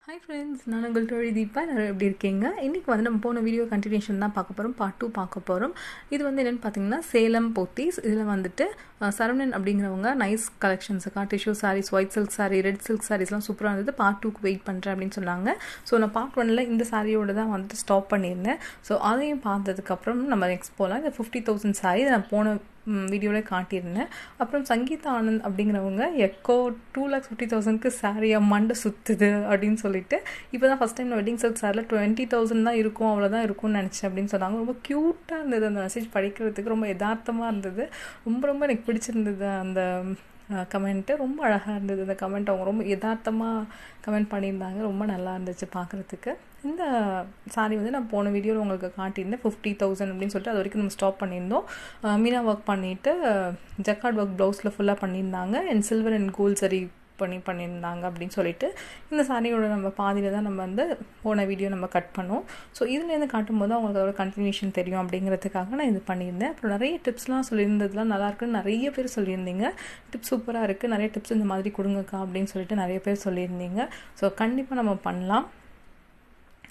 Hi friends, நான் UngalThozhiDeepa. எல்லாரும் எப்படி இருக்கீங்க? இன்னைக்கு வந்து நம்ம போன வீடியோ கண்டினியூஷன் தான் பார்க்க போறோம். பார்ட் 2 பார்க்க போறோம். இது வந்து என்னன்னு பார்த்தீங்கன்னா சேலம் போத்தீஸ். இதில் வந்துட்டு சரவணன் அப்படிங்கிறவங்க நைஸ் கலெக்ஷன்ஸுக்கா tissue saris, white silk sari, red silk சாரீஸ்லாம் சூப்பராக இருந்தது. பார்ட் 2க்கு வெயிட் பண்ணுறேன் அப்படின்னு சொன்னாங்க. ஸோ நான் பார்ட் 1ல் இந்த சாரியோட தான் வந்துட்டு ஸ்டாப் பண்ணியிருந்தேன். ஸோ அதையும் பார்த்ததுக்கப்புறம் நம்ம நெக்ஸ்ட் போகலாம். இந்த 50,000 சாரீ நான் போன வீடியோவில் காட்டியிருந்தேன். அப்புறம் சங்கீதா ஆனந்த் அப்படிங்கிறவங்க எக்கோ 2,50,000க்கு சாரியா மண்டை சுற்றுது அப்படின்னு சொல்லிட்டு இப்போ தான் ஃபஸ்ட் டைம் வெட்டிங் சில்க் சாரியில் 20,000 தான் இருக்கும், அவ்வளோதான் இருக்கும்னு நினச்சேன் அப்படின்னு சொன்னாங்க. ரொம்ப க்யூட்டாக இருந்தது அந்த மெசேஜ் படிக்கிறதுக்கு, ரொம்ப யதார்த்தமாக இருந்தது. ரொம்ப எனக்கு பிடிச்சிருந்தது அந்த கமெண்ட்டு. ரொம்ப அழகாக இருந்தது அந்த கமெண்ட். அவங்க ரொம்ப யதார்த்தமாக கமெண்ட் பண்ணியிருந்தாங்க. ரொம்ப நல்லா இருந்துச்சு பார்க்குறதுக்கு. இந்த சாரீ வந்து நான் போன வீடியோவில் உங்களுக்கு காட்டியிருந்தேன் 50,000 அப்படின்னு சொல்லிட்டு அது வரைக்கும் நம்ம ஸ்டாப் பண்ணியிருந்தோம். மீனா ஒர்க் பண்ணிவிட்டு ஜக்கார்ட் ஒர்க் ப்ளவுஸில் ஃபுல்லாக பண்ணியிருந்தாங்க. அண்ட் சில்வர் அண்ட் கோல்ட் சரி பண்ணியிருந்தாங்க அப்படின்னு சொல்லிட்டு இந்த சாரியோட நம்ம பாதியில் தான் நம்ம வந்து போன வீடியோ நம்ம கட் பண்ணோம். ஸோ இதுலேருந்து காட்டும்போது அவங்களுக்கு அதோட கண்டினியூஷன் தெரியும் அப்படிங்கிறதுக்காக நான் இது பண்ணியிருந்தேன். அப்புறம் நிறைய டிப்ஸ்லாம் சொல்லியிருந்ததுலாம் நல்லாயிருக்குன்னு நிறைய பேர் சொல்லியிருந்தீங்க. டிப்ஸ் சூப்பராக இருக்குது, நிறைய டிப்ஸ் இந்த மாதிரி கொடுங்கக்கா அப்படின்னு சொல்லிட்டு நிறைய பேர் சொல்லியிருந்தீங்க. ஸோ கண்டிப்பாக நம்ம பண்ணலாம்.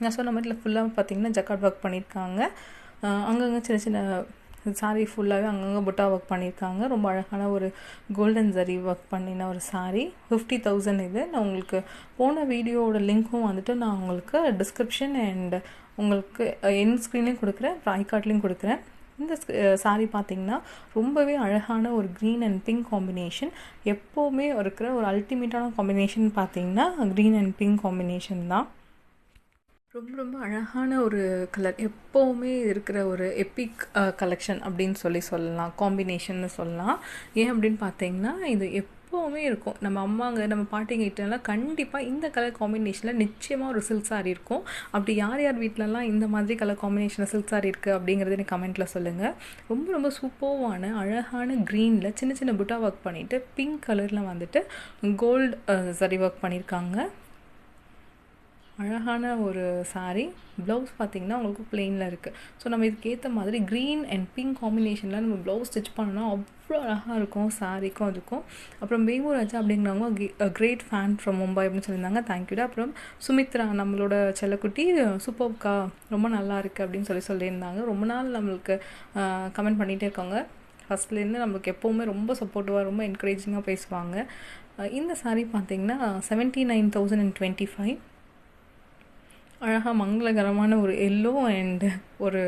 நான் சொன்ன மாதிரி ஃபுல்லாக பார்த்திங்கன்னா ஜக்கார்ட் ஒர்க் பண்ணியிருக்காங்க. அங்கங்கே சின்ன சின்ன சாரீ ஃபுல்லாகவே அங்கங்கே புட்டா ஒர்க் பண்ணியிருக்காங்க. ரொம்ப அழகான ஒரு கோல்டன் ஜரி ஒர்க் பண்ணின ஒரு சாரீ. 50,000 இது. நான் உங்களுக்கு போன வீடியோவோட லிங்க்கும் வந்துட்டு நான் உங்களுக்கு டிஸ்கிரிப்ஷன் அண்ட் உங்களுக்கு என் ஸ்க்ரீன்லேயும் கொடுக்குறேன், அப்புறம் ஐகார்ட்லேயும் கொடுக்குறேன். இந்த சாரீ பார்த்திங்கன்னா ரொம்பவே அழகான ஒரு க்ரீன் அண்ட் பிங்க் காம்பினேஷன். எப்போவுமே இருக்கிற ஒரு அல்டிமேட்டான காம்பினேஷன் பார்த்திங்கன்னா க்ரீன் அண்ட் பிங்க் காம்பினேஷன் தான். ரொம்ப அழகான ஒரு கலர், எப்போவுமே இருக்கிற ஒரு எப்பிக் கலெக்ஷன் அப்படின்னு சொல்லலாம், காம்பினேஷன்னு சொல்லலாம். ஏன் அப்படின்னு பார்த்தீங்கன்னா இது எப்போவுமே இருக்கும். நம்ம அம்மாங்க நம்ம பாட்டிங்கிட்டலாம் கண்டிப்பாக இந்த கலர் காம்பினேஷனில் நிச்சயமாக ஒரு சில்க் சாரீ இருக்கும். அப்படி யார் வீட்டிலலாம் இந்த மாதிரி கலர் காம்பினேஷனில் சில்க் சாரீ இருக்குது அப்படிங்கிறது எனக்கு கமெண்ட்டில் சொல்லுங்கள். ரொம்ப சூப்பர்வான அழகான க்ரீனில் சின்ன சின்ன புட்டா ஒர்க் பண்ணிவிட்டு பிங்க் கலரில் வந்துட்டு கோல்டு சரி ஒர்க் பண்ணியிருக்காங்க. அழகான ஒரு சாரீ. ப்ளவுஸ் பார்த்திங்கன்னா உங்களுக்கு பிளெயினில் இருக்குது. ஸோ நம்ம இதுக்கேற்ற மாதிரி க்ரீன் அண்ட் பிங்க் காம்பினேஷனில் நம்ம ப்ளவுஸ் ஸ்டிச் பண்ணோன்னா அவ்வளோ அழகாக இருக்கும் சாரீக்கும் அதுக்கும். அப்புறம் வேமூராஜா அப்படிங்கிறவங்க கிரேட் ஃபேன் ஃப்ரம் மும்பை அப்படின்னு சொல்லியிருந்தாங்க. தேங்க்யூடா. அப்புறம் சுமித்ரா நம்மளோட செல்லக்குட்டி சூப்பர்க்கா ரொம்ப நல்லா இருக்குது அப்படின்னு சொல்லியிருந்தாங்க. ரொம்ப நாள் நம்மளுக்கு கமெண்ட் பண்ணிகிட்டே இருக்காங்க. ஃபஸ்ட்லேருந்து நம்மளுக்கு எப்போவுமே ரொம்ப சப்போர்ட்டிவாக ரொம்ப என்கரேஜிங்காக பேசுவாங்க. இந்த சாரீ பார்த்திங்கன்னா 79,025. அழகாக மங்களகரமான ஒரு எல்லோ அண்ட் ஒரு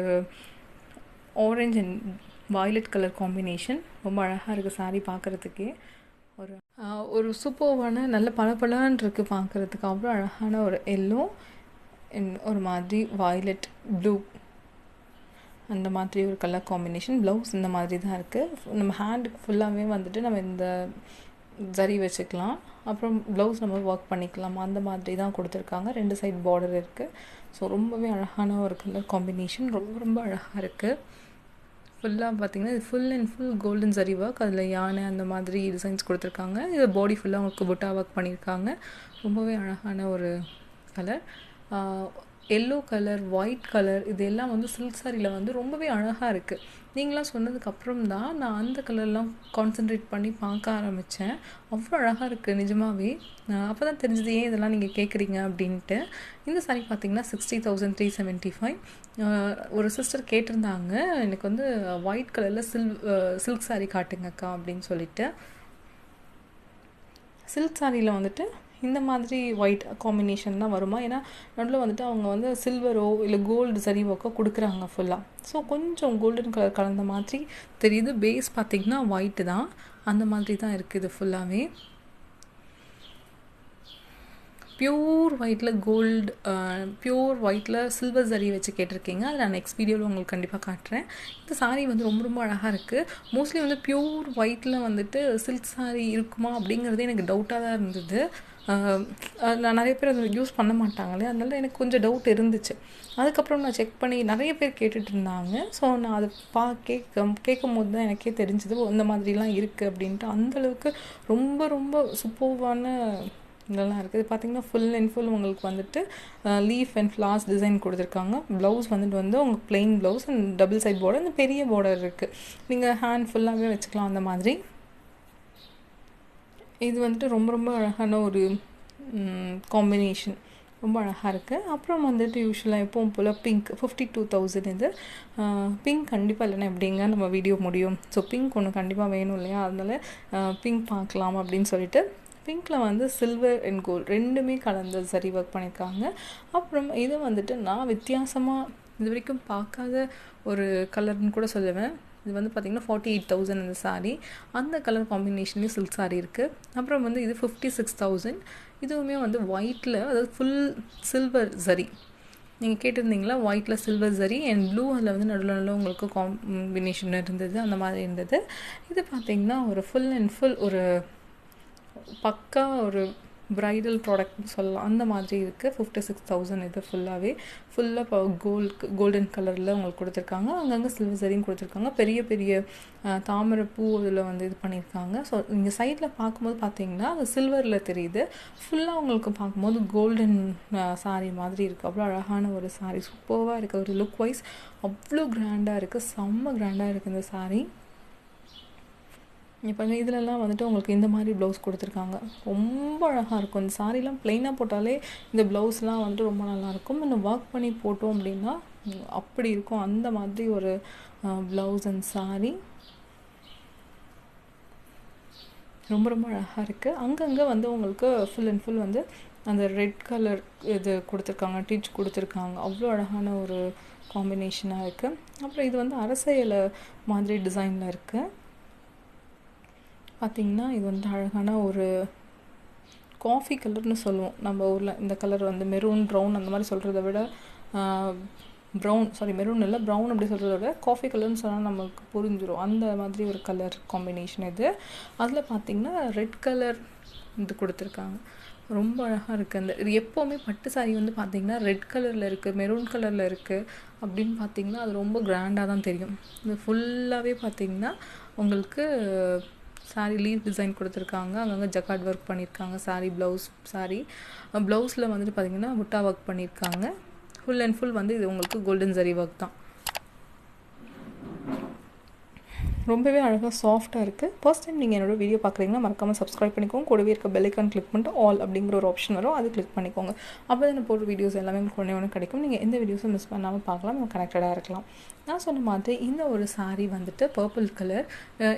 orange and violet colour combination. ரொம்ப அழகாக இருக்குது சாரீ பார்க்குறதுக்கே. ஒரு சூப்பர்வான நல்ல பளபளன்னு இருக்குது பார்க்குறதுக்கு. அவ்வளோ அழகான ஒரு எல்லோ அண்ட் ஒரு மாதிரி வயலட் ப்ளூ அந்த மாதிரி ஒரு கலர் காம்பினேஷன். ப்ளவுஸ் இந்த மாதிரி தான் இருக்குது. நம்ம ஹேண்டுக்கு ஃபுல்லாகவே வந்துட்டு நம்ம இந்த ஜரி வச்சுக்கலாம். அப்புறம் ப்ளவுஸ் நம்ம ஒர்க் பண்ணிக்கலாம். அந்த மாதிரி தான் கொடுத்துருக்காங்க. 2 சைட் பார்டர் இருக்குது. ஸோ ரொம்பவே அழகான ஒரு கலர் காம்பினேஷன். ரொம்ப அழகாக இருக்குது. ஃபுல்லாக பார்த்திங்கன்னா இது full and full golden zari work. அதில் யானை அந்த மாதிரி டிசைன்ஸ் கொடுத்துருக்காங்க. இது பாடி ஃபுல்லாக அவங்களுக்கு புட்டா ஒர்க் பண்ணியிருக்காங்க. ரொம்பவே அழகான ஒரு colour. Yellow colour, white colour, இது எல்லாம் வந்து சில்க் சாரியில் வந்து ரொம்பவே அழகாக இருக்குது. நீங்களாம் சொன்னதுக்கப்புறம் தான் நான் அந்த கலர்லாம் கான்சென்ட்ரேட் பண்ணி பார்க்க ஆரம்பித்தேன். அவ்வளோ அழகாக இருக்குது நிஜமாகவே. அப்போ தான் தெரிஞ்சது ஏன் இதெல்லாம் நீங்கள் கேட்குறீங்க அப்படின்ட்டு. இந்த சாரீ பார்த்திங்கன்னா 60,375. ஒரு சிஸ்டர் கேட்டிருந்தாங்க எனக்கு வந்து ஒயிட் கலரில் சில்க் சாரீ காட்டுங்கக்கா அப்படின்னு சொல்லிட்டு. சில்க் சாரியில் வந்துட்டு இந்த மாதிரி ஒயிட் காம்பினேஷன் தான் வருமா? ஏன்னா நடுவில் வந்துட்டு அவங்க வந்து சில்வரோ இல்லை கோல்டு சரி ஒர்க்கோ கொடுக்குறாங்க ஃபுல்லாக. ஸோ கொஞ்சம் கோல்டன் கலர் கலந்த மாதிரி தெரியுது. பேஸ் பார்த்திங்கன்னா ஒயிட்டு தான், அந்த மாதிரி தான் இருக்குது ஃபுல்லாகவே. பியூர் ஒயிட்டில் கோல்டு, பியூர் ஒயிட்டில் சில்வர் ஜரி வச்சு கேட்டிருக்கீங்க. அதில் நான் நெக்ஸ்ட் வீடியோவில் உங்களுக்கு கண்டிப்பாக காட்டுறேன். இந்த சாரீ வந்து ரொம்ப அழகாக இருக்குது. மோஸ்ட்லி வந்து பியூர் ஒயிட்டில் வந்துட்டு சில்க் சாரீ இருக்குமா அப்படிங்கிறது எனக்கு டவுட்டாக தான் இருந்தது. நான் நிறைய பேர் அதை யூஸ் பண்ண மாட்டாங்களே, அதனால எனக்கு கொஞ்சம் டவுட் இருந்துச்சு. அதுக்கப்புறம் நான் செக் பண்ணி நிறைய பேர் கேட்டுட்டு இருந்தாங்க. ஸோ நான் அதை கேட்கும் போது தான் எனக்கே தெரிஞ்சது இந்த மாதிரிலாம் இருக்குது அப்படின்ட்டு. அந்தளவுக்கு ரொம்ப சூப்பர்வான இதெல்லாம் இருக்குது. இது பார்த்திங்கன்னா ஃபுல் அண்ட் ஃபுல் உங்களுக்கு வந்துட்டு லீஃப் அண்ட் ஃப்ளார்ஸ் டிசைன் கொடுத்துருக்காங்க. ப்ளவுஸ் வந்துட்டு உங்களுக்கு plain blouse and double side border, இந்த பெரிய பார்டர் இருக்குது. நீங்கள் ஹேண்ட் ஃபுல்லாகவே வச்சுக்கலாம் அந்த மாதிரி. இது வந்துட்டு ரொம்ப அழகான ஒரு காம்பினேஷன். ரொம்ப அழகாக இருக்குது. அப்புறம் வந்துட்டு யூஸ்வலாக எப்பவும் போல் பிங்க் 52,000 இது. பிங்க் கண்டிப்பாக இல்லைன்னா எப்படிங்க நம்ம வீடியோ முடியும். ஸோ பிங்க் ஒன்று கண்டிப்பாக வேணும் இல்லையா, அதனால பிங்க் பார்க்கலாம் அப்படின்னு சொல்லிட்டு பிங்க்கில் வந்து சில்வர் அண்ட் கோல்டு ரெண்டுமே கலந்து சரி ஒர்க் பண்ணியிருக்காங்க. அப்புறம் இது வந்துட்டு நான் வித்தியாசமாக இது வரைக்கும் பார்க்காத ஒரு கலர்னு கூட சொல்லுவேன். இது வந்து பார்த்திங்கன்னா 48,000 இந்த சாரீ. அந்த கலர் காம்பினேஷன்லேயும் சில்க் சாரீ இருக்குது. அப்புறம் வந்து இது 56,000. இதுவுமே வந்து ஒயிட்டில், அதாவது ஃபுல் சில்வர் சரி. நீங்கள் கேட்டிருந்தீங்களா ஒயிட்டில் சில்வர் சரி அண்ட் ப்ளூ, அதில் வந்து நடுவில் உங்களுக்கு காம்பினேஷன் இருந்தது, அந்த மாதிரி இருந்தது. இது பார்த்திங்கன்னா ஒரு ஃபுல் அண்ட் ஃபுல் ஒரு பக்கா ஒரு ப்ரைடல் ப்ராடக்ட்னு சொல்லலாம், அந்த மாதிரி இருக்குது. 56,000 இது ஃபுல்லாக கோல்டன் கலரில் உங்களுக்கு கொடுத்துருக்காங்க. அங்கங்கே சில்வர் சரியும் கொடுத்துருக்காங்க. பெரிய பெரிய தாமரை பூ இதில் வந்து இது பண்ணியிருக்காங்க. ஸோ இங்கே சைடில் பார்க்கும்போது பார்த்தீங்கன்னா அது சில்வரில் தெரியுது. ஃபுல்லாக உங்களுக்கு பார்க்கும்போது கோல்டன் சாரீ மாதிரி இருக்குது. அவ்வளோ அழகான ஒரு சாரீ, சூப்பராக இருக்குது. ஒரு லுக் வைஸ் அவ்வளோ கிராண்டாக இருக்குது, செம்ம கிராண்டாக இருக்குது இந்த சாரீ. இப்போ இதிலலாம் வந்துட்டு உங்களுக்கு இந்த மாதிரி ப்ளவுஸ் கொடுத்துருக்காங்க. ரொம்ப அழகாக இருக்கும். இந்த சாரீலாம் ப்ளைனாக போட்டாலே இந்த ப்ளவுஸ்லாம் வந்துட்டு ரொம்ப நல்லாயிருக்கும். இன்னும் ஒர்க் பண்ணி போட்டோம் அப்படின்னா அப்படி இருக்கும். அந்த மாதிரி ஒரு ப்ளவுஸ் அண்ட் சாரீ ரொம்ப ரொம்ப அழகாக இருக்குது. அங்கங்கே வந்து உங்களுக்கு ஃபுல் அண்ட் ஃபுல் வந்து அந்த ரெட் கலர் இது கொடுத்துருக்காங்க, டிச் கொடுத்துருக்காங்க. அவ்வளோ அழகான ஒரு காம்பினேஷனாக இருக்குது. அப்புறம் இது வந்து அரசையில் மாதிரி டிசைனில் இருக்குது. பார்த்திங்கன்னா இது வந்து அழகான ஒரு காஃபி கலர்னு சொல்லுவோம் நம்ம ஊரில். இந்த கலர் வந்து மெரூன், ப்ரௌன் அந்த மாதிரி சொல்கிறத விட மெரூன் இல்லை, ப்ரௌன் அப்படி சொல்கிறத விட காஃபி கலர்னு சொன்னால் நமக்கு புரிஞ்சிடும். அந்த மாதிரி ஒரு கலர் காம்பினேஷன் இது. அதில் பார்த்திங்கன்னா ரெட் கலர் இது கொடுத்துருக்காங்க. ரொம்ப அழகாக இருக்குது. அந்த இது எப்போவுமே பட்டு சாரீ வந்து பார்த்திங்கன்னா ரெட் கலரில் இருக்குது, மெரூன் கலரில் இருக்குது அப்படின்னு பார்த்திங்கன்னா அது ரொம்ப கிராண்டாக தான் தெரியும். இது ஃபுல்லாகவே பார்த்திங்கன்னா உங்களுக்கு சாரீ லீவ் டிசைன் கொடுத்துருக்காங்க. அங்கங்கே ஜக்கார்ட் ஒர்க் பண்ணியிருக்காங்க. ப்ளவுஸில் வந்துட்டு பார்த்திங்கன்னா புட்டா ஒர்க் பண்ணியிருக்காங்க. ஃபுல் அண்ட் ஃபுல் வந்து இது உங்களுக்கு கோல்டன் சரி ஒர்க் தான். ரொம்பவே அழகாக சாஃப்டாக இருக்குது. ஃபர்ஸ்ட் டைம் நீங்கள் என்னோடய வீடியோ பார்க்குறீங்கன்னா மறக்காமல் சப்ஸ்கிரைப் பண்ணிக்கோங்க. கூடவே இருக்க பெல் ஐக்கான் கிளிக் பண்ணிட்டு ஆல் அப்படிங்கிற ஒரு ஆப்ஷன் வரும், அது கிளிக் பண்ணிக்கோங்க. அப்போ தான் நான் போடுற வீடியோஸ் எல்லாமே உங்களுக்கு ஒன்று கிடைக்கும். நீங்கள் எந்த வீடியோஸும் மிஸ் பண்ணாமல் பார்க்கலாம், நம்ம கனெக்டடாக இருக்கலாம். நான் சொன்ன மாதிரி இந்த ஒரு சாரீ வந்துட்டு பர்பிள் கலர்.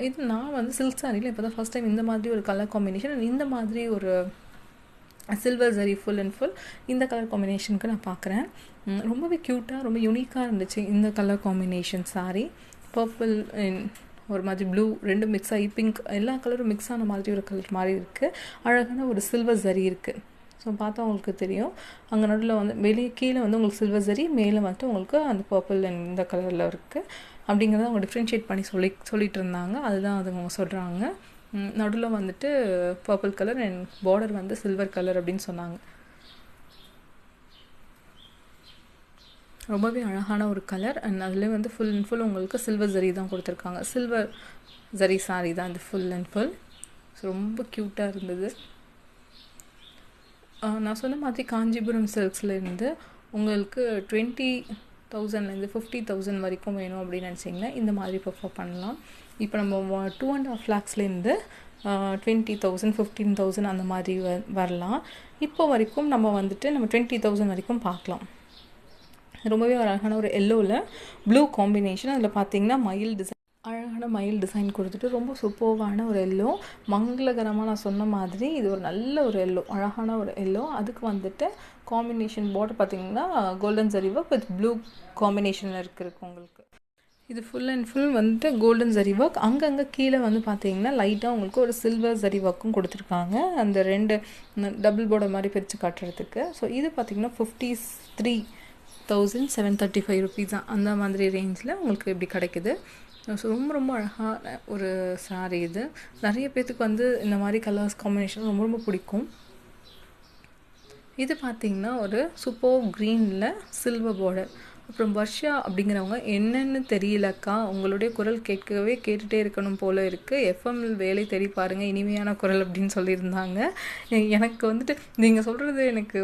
இது நான் வந்து சில்க் சாரியில் இப்போ தான் ஃபர்ஸ்ட் டைம் இந்த மாதிரி ஒரு கலர் காம்பினேஷன், இந்த மாதிரி ஒரு சில்வர் சரி ஃபுல் அண்ட் ஃபுல் இந்த கலர் காம்பினேஷனுக்கு நான் பார்க்குறேன். ரொம்பவே க்யூட்டாக, ரொம்ப யூனிக்காக இருந்துச்சு இந்த கலர் காம்பினேஷன் சாரீ. பர்பிள் ஒரு மாதிரி ப்ளூ ரெண்டும் மிக்ஸ் ஆகி பிங்க் எல்லா கலரும் மிக்ஸ் ஆன மாதிரி ஒரு கலர் மாதிரி இருக்குது. அழகான ஒரு சில்வர் சரி இருக்குது. ஸோ பார்த்தா உங்களுக்கு தெரியும். அங்கே நடுவில் வந்து வெளியே கீழே வந்து உங்களுக்கு சில்வர் சரி, மேலே வந்துட்டு உங்களுக்கு அந்த பர்பிள் அண்ட் இந்த கலரில் இருக்குது. அப்படிங்கிறத அவங்க டிஃப்ரென்ஷியேட் பண்ணி சொல்லிட்டு இருந்தாங்க. அதுதான் அது அவங்க சொல்கிறாங்க. நடுவில் வந்துட்டு பர்பிள் கலர் அண்ட் பார்டர் வந்து சில்வர் கலர் அப்படின்னு சொன்னாங்க. ரொம்பவே அழகான ஒரு கலர். அண்ட் அதில் வந்து ஃபுல் அண்ட் ஃபுல் உங்களுக்கு சில்வர் ஜரி தான் கொடுத்துருக்காங்க. சில்வர் ஜரி சாரீ தான் இது ஃபுல் அண்ட் ஃபுல். ஸோ ரொம்ப க்யூட்டாக இருந்தது. நான் சொன்ன மாதிரி காஞ்சிபுரம் சில்க்ஸ்லேருந்து உங்களுக்கு 20,000லேருந்து 50,000 வரைக்கும் வேணும் அப்படின்னு நினச்சிங்கன்னா இந்த மாதிரி ப்ரிஃபர் பண்ணலாம். இப்போ நம்ம 2.5 lakhsலேருந்து 20,000 15,000 அந்த மாதிரி வரலாம். இப்போ வரைக்கும் நம்ம வந்துட்டு நம்ம 20,000 வரைக்கும் பார்க்கலாம். ரொம்பவே அழகான ஒரு எல்லோவில் ப்ளூ காம்பினேஷன். அதில் பார்த்தீங்கன்னா அழகான மயில் டிசைன் கொடுத்துட்டு ரொம்ப சூப்பர்வான ஒரு எல்லோ, மங்களகரமாக நான் சொன்ன மாதிரி இது ஒரு நல்ல ஒரு எல்லோ, அழகான ஒரு எல்லோ. அதுக்கு வந்துட்டு காம்பினேஷன் பார்டர் பார்த்தீங்கன்னா golden zari work with blue காம்பினேஷனில் இருக்குது உங்களுக்கு. இது ஃபுல் அண்ட் ஃபுல் வந்துட்டு கோல்டன் ஜரி ஒர்க். அங்கங்கே கீழே வந்து பார்த்தீங்கன்னா லைட்டாக உங்களுக்கு ஒரு சில்வர் ஜரி ஒர்க்கும் கொடுத்துருக்காங்க, அந்த 2 டபுள் பார்டர் மாதிரி பிரித்து காட்டுறதுக்கு. ஸோ இது பார்த்திங்கன்னா 53,735 rupees தான். அந்த மாதிரி ரேஞ்சில் உங்களுக்கு இப்படி கிடைக்குது. ஸோ ரொம்ப ரொம்ப அழகான ஒரு சாரீ இது. நிறைய பேர்த்துக்கு வந்து இந்த மாதிரி கலர்ஸ் காம்பினேஷன் ரொம்ப ரொம்ப பிடிக்கும். இது பார்த்திங்கன்னா ஒரு சூப்பர் க்ரீனில் சில்வர் பார்டர். அப்புறம் வர்ஷா அப்படிங்கிறவங்க என்னென்னு தெரியலக்கா, உங்களுடைய குரல் கேட்டுகிட்டே இருக்கணும் போல் இருக்குது, எஃப்எம்மில் வேலை தேடி பாருங்கள், இனிமையான குரல் அப்படின்னு சொல்லியிருந்தாங்க. எனக்கு வந்துட்டு நீங்கள் சொல்கிறது எனக்கு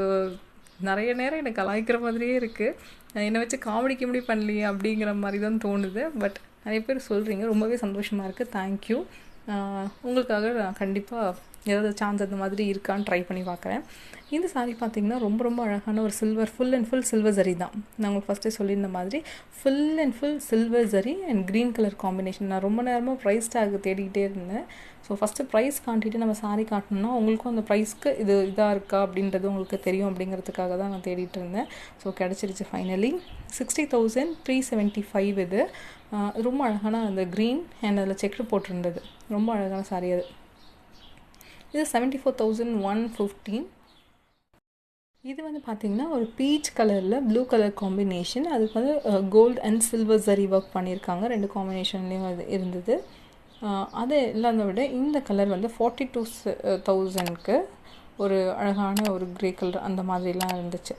நிறைய நேரம் எனக்கு கலாய்க்கிற மாதிரியே இருக்குது. என்னை வச்சு காமெடி பண்ணலையே அப்படிங்கிற மாதிரி தான் தோணுது. பட் நிறைய பேர் சொல்கிறீங்க, ரொம்பவே சந்தோஷமாக இருக்குது. தேங்க்யூ. உங்களுக்காக நான் கண்டிப்பாக ஏதாவது சான்ஸ் அந்த மாதிரி இருக்கான்னு ட்ரை பண்ணி பார்க்குறேன். இந்த saree பார்த்திங்கன்னா ரொம்ப ரொம்ப அழகான ஒரு silver full and full silver zari தான். நான் உங்களுக்கு ஃபஸ்ட்டே சொல்லியிருந்த மாதிரி full and full silver zari and green colour combination. நான் ரொம்ப நேரமாக ப்ரைஸ் டேக் தேடிக்கிட்டே இருந்தேன். ஸோ ஃபஸ்ட்டு ப்ரைஸ் காட்டிட்டு நம்ம saree காட்டணும்னா உங்களுக்கும் அந்த ப்ரைஸ்க்கு இதாக இருக்கா அப்படின்றது உங்களுக்கு தெரியும் அப்படிங்கிறதுக்காக தான் நான் தேடிட்டு இருந்தேன். ஸோ கிடச்சிருச்சு ஃபைனலி. 60,375 இது. ரொம்ப அழகான அந்த க்ரீன் அண்ட் அதில் செக்கு போட்டிருந்தது. ரொம்ப அழகான saree அது. இது 74,115. இது வந்து பார்த்திங்கன்னா ஒரு பீச் கலரில் ப்ளூ கலர் காம்பினேஷன். அதுக்கு வந்து gold and silver zari work பண்ணியிருக்காங்க. 2 காம்பினேஷன்லேயும் அது இருந்தது. அது இல்லாத விட இந்த கலர் வந்து 42,000க்கு ஒரு அழகான ஒரு க்ரே கலர் அந்த மாதிரிலாம் இருந்துச்சு.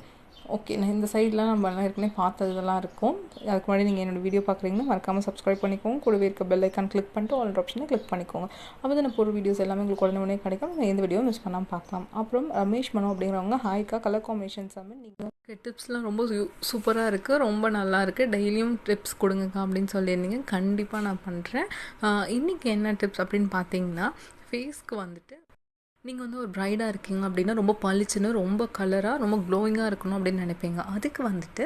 ஓகே, நான் இந்த சைட்லாம் நம்ம ஏற்கனவே பார்த்ததெல்லாம் இருக்கும். அதுக்கு முன்னாடி நீங்கள் என்னோடய வீடியோ பார்க்குறீங்கன்னா மறக்காமல் சப்ஸ்கிரைப் பண்ணிக்கோங்க. கூடவே இருக்க பெல் ஐக்கான் கிளிக் பண்ணிட்டு ஆல் ஆப்ஷனை கிளிக் பண்ணிக்கோங்க. அப்போ தான் நான் போகிற வீடியோஸ் எல்லாமே உங்களுக்கு உடனே கிடைக்கும். நான் எந்த வீடியோ மிஸ் பண்ணாமல் பார்க்கலாம். அப்புறம் ரமேஷ் மனோ அப்படிங்கிறவங்க ஹாய்க்கா கலர் காம்பினேஷன்ஸ் எல்லாமே நீங்கள் டிப்ஸ்லாம் ரொம்ப சூப்பராக இருக்குது, ரொம்ப நல்லா இருக்குது, டெய்லியும் டிப்ஸ் கொடுங்கக்கா அப்படின்னு சொல்லியிருந்தீங்க. கண்டிப்பாக நான் பண்ணுறேன். இன்றைக்கி என்ன டிப்ஸ் அப்படின்னு பார்த்தீங்கன்னா, ஃபேஸ்க்கு வந்துட்டு நீங்கள் வந்து ஒரு ப்ரைடாக இருக்கீங்க அப்படின்னா ரொம்ப பளிச்சுன்னு ரொம்ப கலராக ரொம்ப க்ளோயிங்காக இருக்கணும் அப்படின்னு நினைப்பீங்க. அதுக்கு வந்துட்டு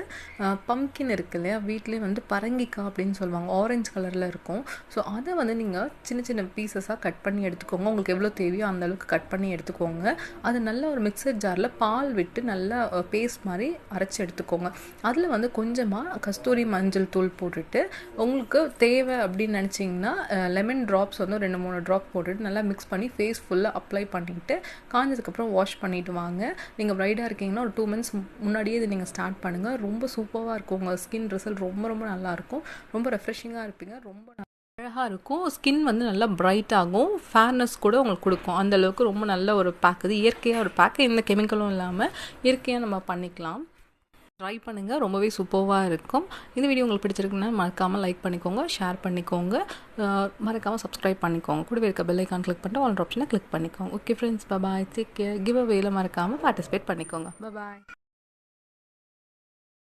பம்கின் இருக்கு இல்லையா, வீட்லேயே வந்து பரங்கிக்காய் அப்படின்னு சொல்லுவாங்க, ஆரஞ்சு கலரில் இருக்கும். ஸோ அதை வந்து நீங்கள் சின்ன சின்ன பீசஸாக கட் பண்ணி எடுத்துக்கோங்க. உங்களுக்கு எவ்வளோ தேவையோ அந்த அளவுக்கு கட் பண்ணி எடுத்துக்கோங்க. அது நல்ல ஒரு மிக்சர் ஜாரில் பால் விட்டு நல்லா பேஸ்ட் மாதிரி அரைச்சி எடுத்துக்கோங்க. அதில் வந்து கொஞ்சமாக கஸ்தூரி மஞ்சள் தூள் போட்டுட்டு உங்களுக்கு தேவை அப்படின்னு நினச்சிங்கன்னா லெமன் ட்ராப்ஸ் வந்து 2-3 ட்ராப் போட்டுட்டு நல்லா மிக்ஸ் பண்ணி ஃபேஸ் ஃபுல்லாக அப்ளை பண்ணிட்டு காஞ்சதுக்கப்புறம் வாஷ் பண்ணிவிட்டு வாங்க. நீங்கள் ப்ரைடாக இருக்கீங்கன்னா ஒரு 2 months முன்னாடியே இது நீங்கள் ஸ்டார்ட் பண்ணுங்கள். ரொம்ப சூப்பராக இருக்கும். உங்கள் ஸ்கின் ரிசல்ட் ரொம்ப ரொம்ப நல்லாயிருக்கும். ரொம்ப ரெஃப்ரெஷிங்காக இருப்பீங்க. ரொம்ப அழகாக இருக்கும். ஸ்கின் வந்து நல்லா பிரைட் ஆகும். ஃபேர்னஸ் கூட உங்களுக்கு கொடுக்கும். அந்தளவுக்கு ரொம்ப நல்ல ஒரு பேக். இது இயற்கையாக ஒரு பேக். எந்த கெமிக்கலும் இல்லாமல் இயற்கையாக நம்ம பண்ணிக்கலாம். ட்ரை பண்ணுங்கள், ரொம்பவே சூப்பராக இருக்கும். இந்த வீடியோ உங்களுக்கு பிடிச்சிருக்குன்னா மறக்காமல் லைக் பண்ணிக்கோங்க, ஷேர் பண்ணிக்கோங்க, மறக்காமல் சப்ஸ்கிரைப் பண்ணிக்கோங்க. கூடவே இருக்க பெல் ஐக்கான் கிளிக் பண்ணிட்டு ஆல் ஆப்ஷனை கிளிக் பண்ணிக்கோங்க. ஓகே ஃப்ரெண்ட்ஸ், பாய், டேக் கேர். கிவ் அவேல மறக்காமல் பார்ட்டிசிபேட் பண்ணிக்கோங்க. பாய்.